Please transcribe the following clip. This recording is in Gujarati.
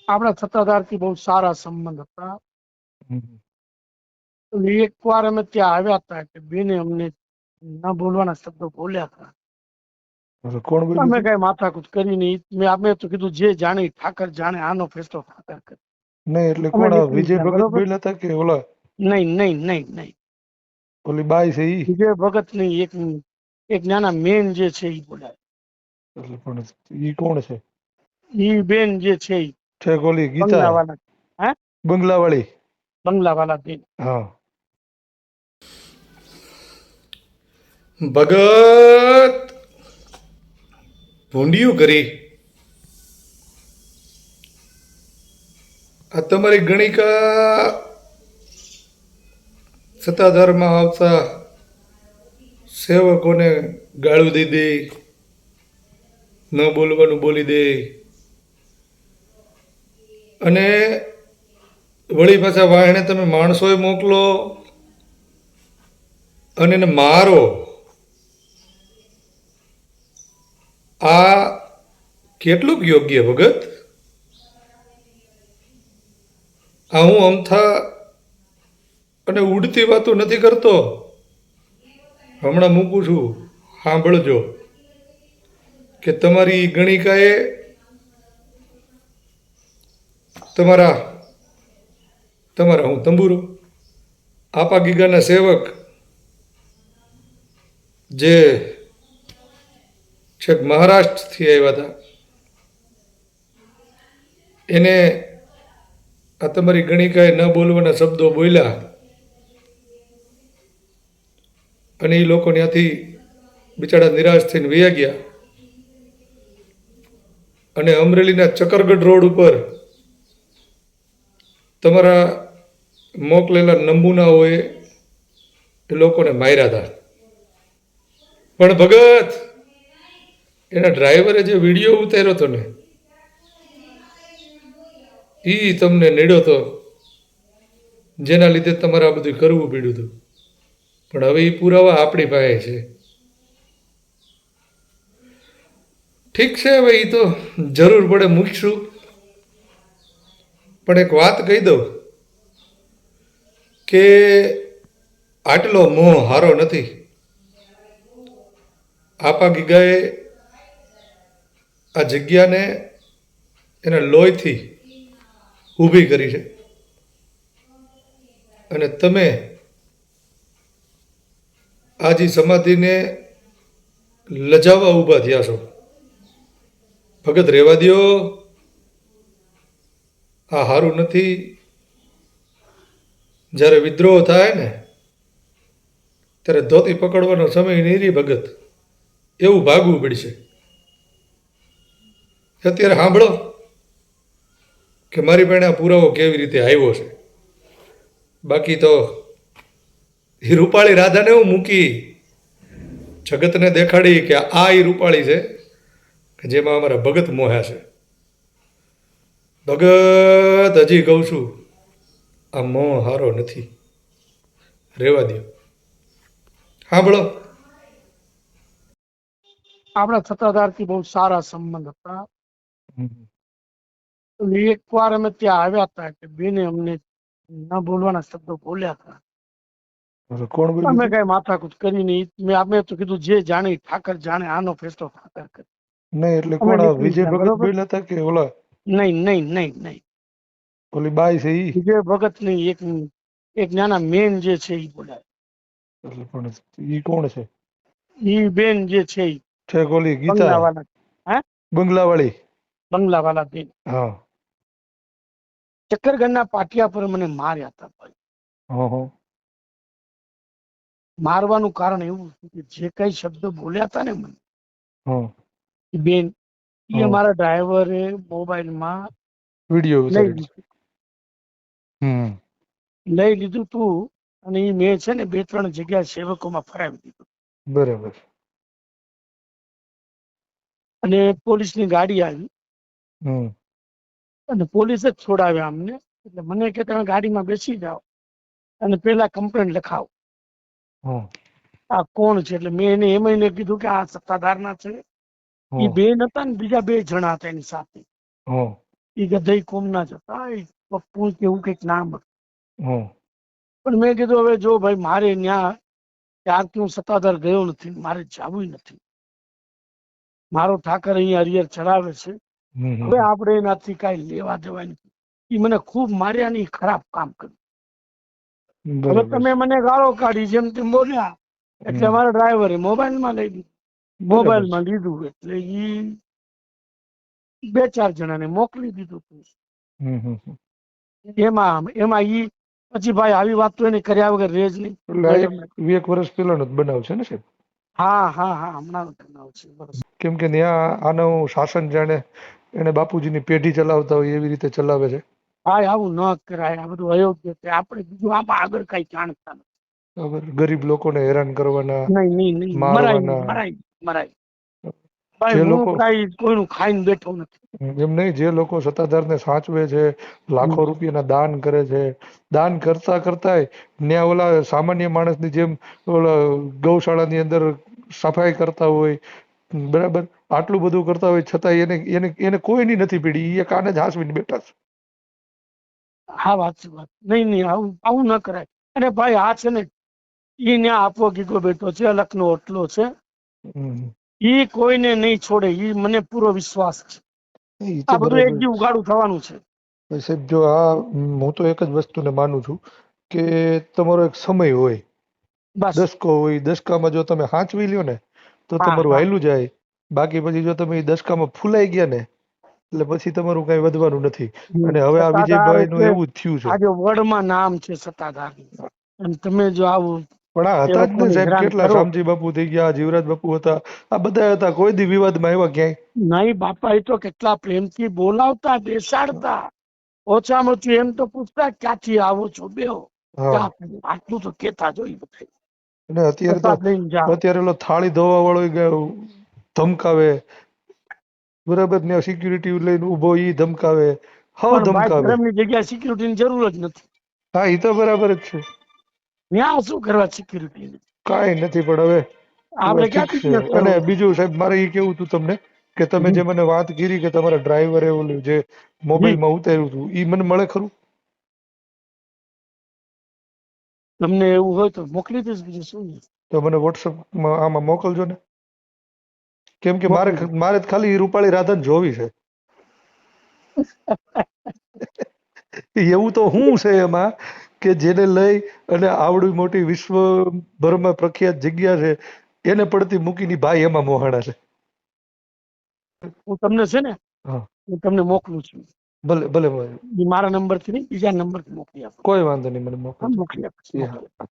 આપણા સત્તાધારથી બહુ સારા સંબંધ હતા. હમ. એકવાર અમે ત્યાં આવ્યા હતા કે બેને અમને ન બોલવાના શબ્દો બોલ્યા હતા. એટલે કોણ બોલ્યું અમે હતું? કઈ માથાકૂટ કરી નહીં. અમે તો કીધું જે જાણે ઈ ઠાકર જાણે, આનો ફેસલો ઠાકર કરે. નહીં એટલે અમે કોણ આ નીકળી વિજય ગયા, ભગત બરોબર? બોલ્યા હતા કે ઓલા નહીં નહીં નહીં નહીં, ઓલી બાઈ છે ઈ? વિજય ભગત નહીં, એક નાના મેન જે છે એ બોલાય. એટલે પણ ઈ કોણ છે? ઈ બેન જે છે ઈ ઠેક ઓલી ગીતા બંગલાવાળા. હે? બંગલાવાળી? બંગલાવાળા બેન. હા. ભગત ભૂંડિયું કરી આ તમારી ગણિકા સત્તાધારમાં આવતા સેવકોને ગાળું દઈ દે, ન બોલવાનું બોલી દે, અને વળી પાછા વાહણે તમે માણસોએ મોકલો અને એને મારો. આ કેટલુંક યોગ્ય ભગત? આ હું અમથા અને ઉડતી વાતો નથી કરતો. હમણાં મૂકું છું, સાંભળજો કે તમારી ગણિકાએ તમારા હું તંબુરો આપા ગીગાના સેવક જે છેક મહારાષ્ટ્રથી આવ્યા હતા એને આ તમારી ગણિકાએ ન બોલવાના શબ્દો બોલ્યા અને એ લોકો ત્યાંથી બિચારા નિરાશ થઈને વયા ગયા અને અમરેલીના ચકરગઢ રોડ ઉપર તમારા મોકલેલા નમૂનાઓએ એ લોકોને માર્યા હતા. પણ ભગત એના ડ્રાઈવરે જે વિડીયો ઉતાર્યો હતો ને એ તમને નડ્યો હતો, જેના લીધે તમારે આ બધું કરવું પડ્યું હતું. પણ હવે એ પુરાવા આપણી પાસે છે. ઠીક છે, હવે એ તો જરૂર પડે મૂકશું. પણ એક વાત કહી દઉં કે આટલો મોહ હારો નથી. આપા ગીગાએ આ જગ્યાને એના લોહીથી ઊભી કરી છે અને તમે આજી સમાધિને લજાવવા ઊભા થયા છો. ભગત રહેવા દ્યો, આ હારું નથી. જ્યારે વિદ્રોહ થાય ને ત્યારે ધોતી પકડવાનો સમય નહીં રહી ભગત, એવું ભાગવું પડશે. અત્યારે સાંભળો કે મારી પાસે આ પુરાવો કેવી રીતે આવ્યો છે. બાકી તો એ રૂપાળી રાધાને હું મૂકી જગતને દેખાડી કે આ એ રૂપાળી છે કે જેમાં અમારા ભગત મોહ્યા છે. ભગત હજી કહું છું, આ મોહ હારો નથી, રહેવા દો. સાંભળો. આપણા સત્તાધારથી બહુ સારા સંબંધ હતા. હમ. એકવાર અમે ત્યાં આવ્યા હતા કે બેને અમને ન બોલવાના શબ્દો બોલ્યા હતા. એટલે કોણ બોલ્યું અમે હતું? કઈ માથાકૂટ કરી નહીં. અમે તો કીધું જે જાણે ઈ ઠાકર જાણે, આનો ફેસલો ઠાકર કરે. નહીં એટલે અમે કોણ આ નીકળી વિજય ગયા, ભગત બરોબર? બોલ્યા હતા કે ઓલા નહીં નહીં નહીં નહીં, ઓલી બાઈ છે ઈ? વિજય ભગત નહીં, એક નાના મેન જે છે એ બોલાય. એટલે પણ ઈ કોણ છે? ઈ બેન જે છે ઈ ઠેક ઓલી ગીતા બંગલાવાળા. હે? બંગલાવાળી? બંગલાવાળા બેન. હા. ચક્કરગઢના પાટિયા પર મને માર્યા હતા ભાઈ. હા હા. મારવાનું કારણ એવું હતું કે જે કઈ શબ્દ બોલ્યા હતા ને મને હા. ઈ બેન, એ હા. અમારા ડ્રાઈવરે મોબાઈલમાં વિડીયો લઈ ઉતારેલો. લીધું હમ. તું અને એ મેં છે ને 2-3 જગ્યાએ સેવકોમાં ફરાવી દીધું. બરાબર. અને પોલીસની ગાડી આવી હમ. અને પોલીસે જ છોડાવ્યા અમને. એટલે મને કે તમે ગાડીમાં બેસી જાઓ અને પેલા કમ્પ્લેન્ટ લખાવો, હા. આ કોણ છે. એટલે મેં એને એમ કીધું કે આ સત્તાધારના છે. એ હા. બેન હતા ને બીજા 2 જણા હતા એની સાથે. હા. એ ગધઈ કોમના જ હતા, એ પપ્પુ કે એવું કંઈક નામ હતું. હમ પણ મેં કીધું હવે જો ભાઈ મારે ત્યાં ત્યારથી હું સત્તાધાર ગયો નથી, મારે જવું નથી. મારો ઠાકર અહીંયા હરિયર ચડાવે છે, હમ હવે હમ. આપણે એનાથી કાંઈ લેવા દેવા નથી. એ મને ખૂબ માર્યા ને ઈ ખરાબ કામ કર્યું. હવે બરાબર તમે મને ગાળો કાઢી જેમ તેમ બોલ્યા એટલે હમ મારા ડ્રાઈવરે મોબાઈલમાં લઈ લીધું. બરાબર મોબાઈલમાં લીધું એટલે ઈ 2-4 જણાને મોકલી દીધું હતું. હમ હમ હમ. એમાં ઈ પછી ભાઈ આવી વાત તો એને કર્યા વગર રહે જ નહીં. એટલે આ એક વર્ષ પહેલાનો જ બનાવ છે ને સાહેબ? હા હા હા, હમણાં બનાવ છે. બસ કેમ કે ત્યાં આનું શાસન જાણે એને બાપુજીની પેઢી ચલાવતા હોય એવી રીતે ચલાવે છે. ભાઈ આવું ન કરાય, આ બધું અયોગ્ય છે. આપણે બીજું આમાં આગળ કઈ જાણતા નથી. બરાબર. ગરીબ લોકોને હેરાન કરવાના, નહીં નહીં નહીં, મરાય નહીં, મારવાના. મરાય મરાય. ભાઈ જે હું લોકો કઈ કોઈનું ખાઈને બેઠો નથી. એમ નહીં, જે લોકો સત્તાધારને સાચવે છે, લાખો રૂપિયાના દાન કરે છે, દાન કરતા કરતાંય ન્યા ઓલા સામાન્ય માણસની જેમ ઓલા ગૌશાળાની અંદર સફાઈ કરતા હોય, બરાબર, આટલું બધું કરતા હોય છતાં એને એને એને કોઈની નથી પીડી, એ કાને જ હાંસવીને બેઠા છે. હા વાત છે, વાત નહીં નહીં, આવું આવું ન કરાય. અને ભાઈ આ છે ને ઈ ન્યા આપવો કીધો બેઠો છે, અલખનો ઓટલો છે, હમ. ઈ કોઈને નહીં છોડે, ઈ મને પૂરો વિશ્વાસ છે. ઈ તો આ બધું એક બરાબર. દી ઉગાડું થવાનું છે. સાહેબ જો આ હું તો એક જ વસ્તુને માનું છું કે તમારો એક સમય હોય, બસ દસકો હોય, દસકામાં જો તમે સાચવી લ્યો ને તો હા તમારું હા. હાયલું જાય. બાકી પછી જો તમે એ દસકામાં ફૂલાઈ ગયા ને એટલે પછી તમારું કઈ વધવાનું નથી. અને હવે આ સત્તાધાર વિજયભાઈ નું એટલે એવું જ થયું છે. આજે વર્ડમાં નામ છે સત્તાધાર, અને તમે જો આવું પણ આ એ હતા જ ને લોકોને સાહેબ, હેરાન કેટલા કરો. શામજી બાપુ થઈ ગયા, જીવરાજ બાપુ હતા, આ બધા હતા, કોઈ દી વિવાદમાં આવ્યા ક્યાંય? નહીં બાપા, એ તો કેટલા પ્રેમથી બોલાવતા, બેસાડતા, ઓછામાં ઓછું એમ તો પૂછતા ક્યાંથી આવો છો, બેહો, હા. ચા પીવો. આટલું તો કેતા જોઈ બધા. અને અત્યારે તો પ્રસાદ લઈને જાઓ. અત્યારે ઓલો થાળી ધોવા વાળો ધમકાવે, બરાબર, ને સિક્યુરિટી લઈને ઉભો ઈ ધમકાવે, હાવ પણ ભાઈ ધમકાવે. ધર્મની જગ્યાએ સિક્યુરિટીની જરૂર જ નથી. હા, એ તો બરાબર જ છે, ત્યાં શું કરવા સિક્યુરિટી? કાંઈ નથી. પણ હવે આપણે ઠીક ક્યાંથી છે. કેસ અને કરવો? બીજું સાહેબ મારે એ કેવું હતું તમને કે તમે જે મને વાત કરી કે તમારા ડ્રાઈવરે ઓલું જે જી, મોબાઈલમાં ઉતાર્યું હતું ઈ મને મળે ખરું? તમને એવું હોય તો મોકલી દઈશ, બીજું શું છે. તો મને વોટ્સઅપમાં આમાં મોકલજો ને. કેમ કે મારે મોકલી દઈશ. મારે ખાલી ઈ રૂપાળી રાધાને જોવી છે. એવું તો શું છે એમાં કે જેને લઈ અને આવડી મોટી વિશ્વભરમાં પ્રખ્યાત જગ્યા છે એને પડતી મૂકીને ભાઈ એમાં મોહાણા છે. હું તમને છે ને, હા, હું તમને મોકલું છું. ભલે ભલે ભલે. ઈ મારા નંબરથી નહીં, બીજા નંબરથી મોકલી આપો. કોઈ વાંધો નહીં, મને હા, મોકલજો. મોકલી આપીશ, એ હા. મોકલી આપીશ.